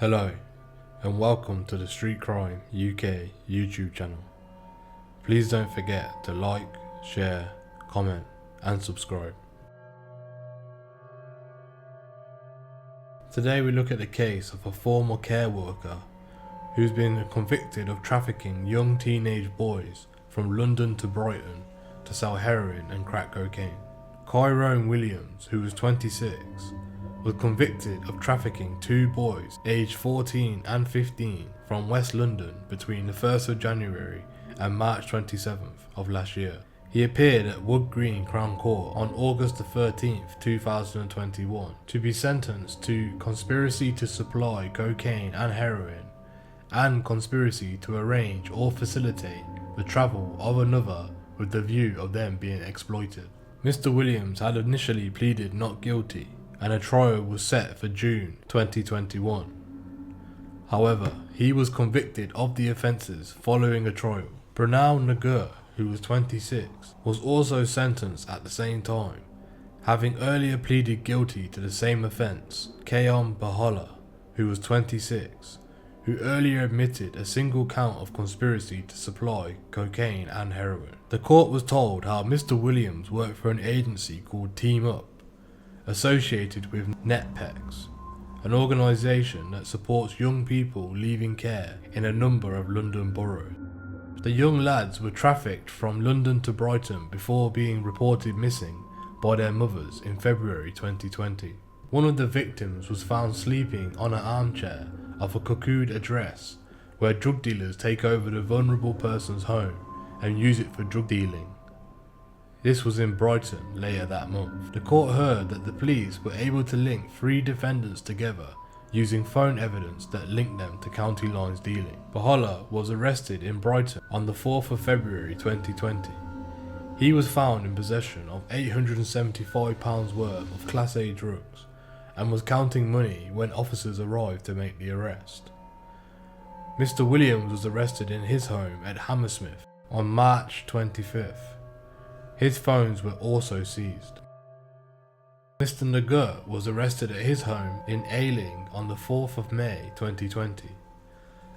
Hello, and welcome to the Street Crime UK YouTube channel. Please don't forget to like, share, comment and subscribe. Today we look at the case of a former care worker who's been convicted of trafficking young teenage boys from London to Brighton to sell heroin and crack cocaine. Kyrone Williams, who was 26, was convicted of trafficking two boys aged 14 and 15 from West London between the 1st of January and March 27th of last year. He appeared at Wood Green Crown Court on August the 13th, 2021 to be sentenced to conspiracy to supply cocaine and heroin and conspiracy to arrange or facilitate the travel of another with the view of them being exploited. Mr. Williams had initially pleaded not guilty and a trial was set for June 2021. However, he was convicted of the offences following a trial. Brighton Nagur, who was 26, was also sentenced at the same time, having earlier pleaded guilty to the same offence. Kyrone, who was 26, who earlier admitted a single count of conspiracy to supply cocaine and heroin. The court was told how Mr. Williams worked for an agency called Team Up, associated with NetPecs, an organisation that supports young people leaving care in a number of London boroughs. The young lads were trafficked from London to Brighton before being reported missing by their mothers in February 2020. One of the victims was found sleeping on an armchair of a Kyrone address where drug dealers take over the vulnerable person's home and use it for drug dealing. This was in Brighton later that month. The court heard that the police were able to link three defendants together using phone evidence that linked them to County Lines dealing. Bahala was arrested in Brighton on the 4th of February 2020. He was found in possession of £875 worth of Class A drugs and was counting money when officers arrived to make the arrest. Mr. Williams was arrested in his home at Hammersmith on March 25th. His phones were also seized. Mr. Nagur was arrested at his home in Ailing on the 4th of May 2020.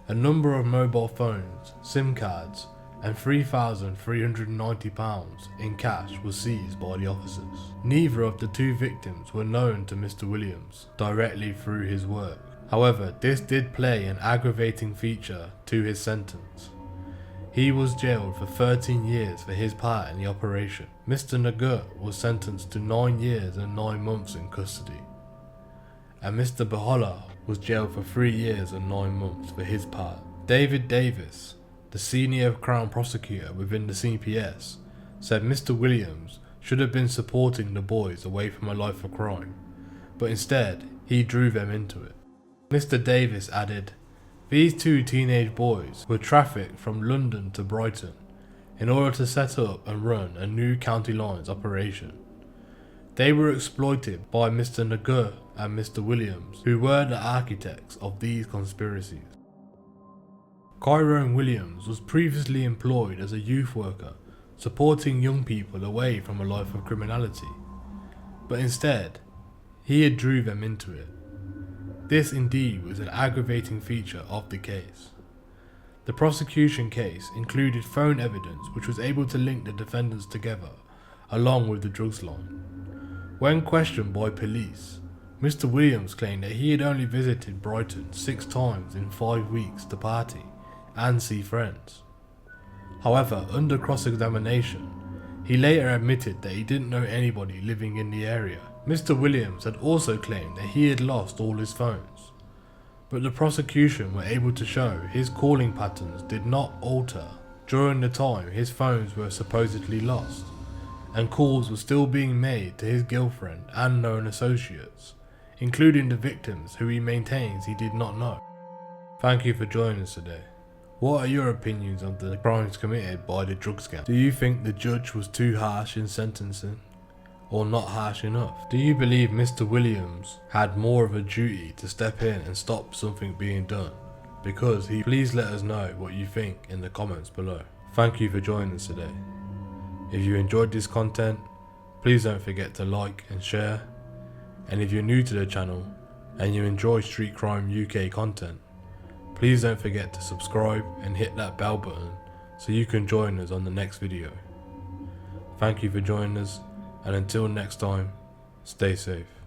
A number of mobile phones, SIM cards and £3,390 in cash was seized by the officers. Neither of the two victims were known to Mr. Williams directly through his work. However, this did play an aggravating feature to his sentence. He was jailed for 13 years for his part in the operation. Mr. Nagur was sentenced to 9 years and 9 months in custody, and Mr. Bahala was jailed for 3 years and 9 months for his part. David Davis, the senior Crown prosecutor within the CPS, said Mr. Williams should have been supporting the boys away from a life of crime, but instead he drew them into it. Mr. Davis added, "These two teenage boys were trafficked from London to Brighton in order to set up and run a new County Lines operation. They were exploited by Mr. Nagur and Mr. Williams, who were the architects of these conspiracies." Kyrone Williams was previously employed as a youth worker, supporting young people away from a life of criminality, but instead, he had drew them into it. This indeed was an aggravating feature of the case. The prosecution case included phone evidence which was able to link the defendants together, along with the drugs line. When questioned by police, Mr. Williams claimed that he had only visited Brighton 6 times in 5 weeks to party and see friends. However, under cross-examination, he later admitted that he didn't know anybody living in the area. Mr. Williams had also claimed that he had lost all his phones, but the prosecution were able to show his calling patterns did not alter during the time his phones were supposedly lost, and calls were still being made to his girlfriend and known associates, including the victims who he maintains he did not know. Thank you for joining us today. What are your opinions on the crimes committed by the drug scam? Do you think the judge was too harsh in sentencing, or not harsh enough? Do you believe Mr. Williams had more of a duty to step in and stop something being done? Because please let us know what you think in the comments below. Thank you for joining us today. If you enjoyed this content, please don't forget to like and share, and if you're new to the channel, and you enjoy Street Crime UK content, please don't forget to subscribe and hit that bell button so you can join us on the next video. Thank you for joining us, and until next time, stay safe.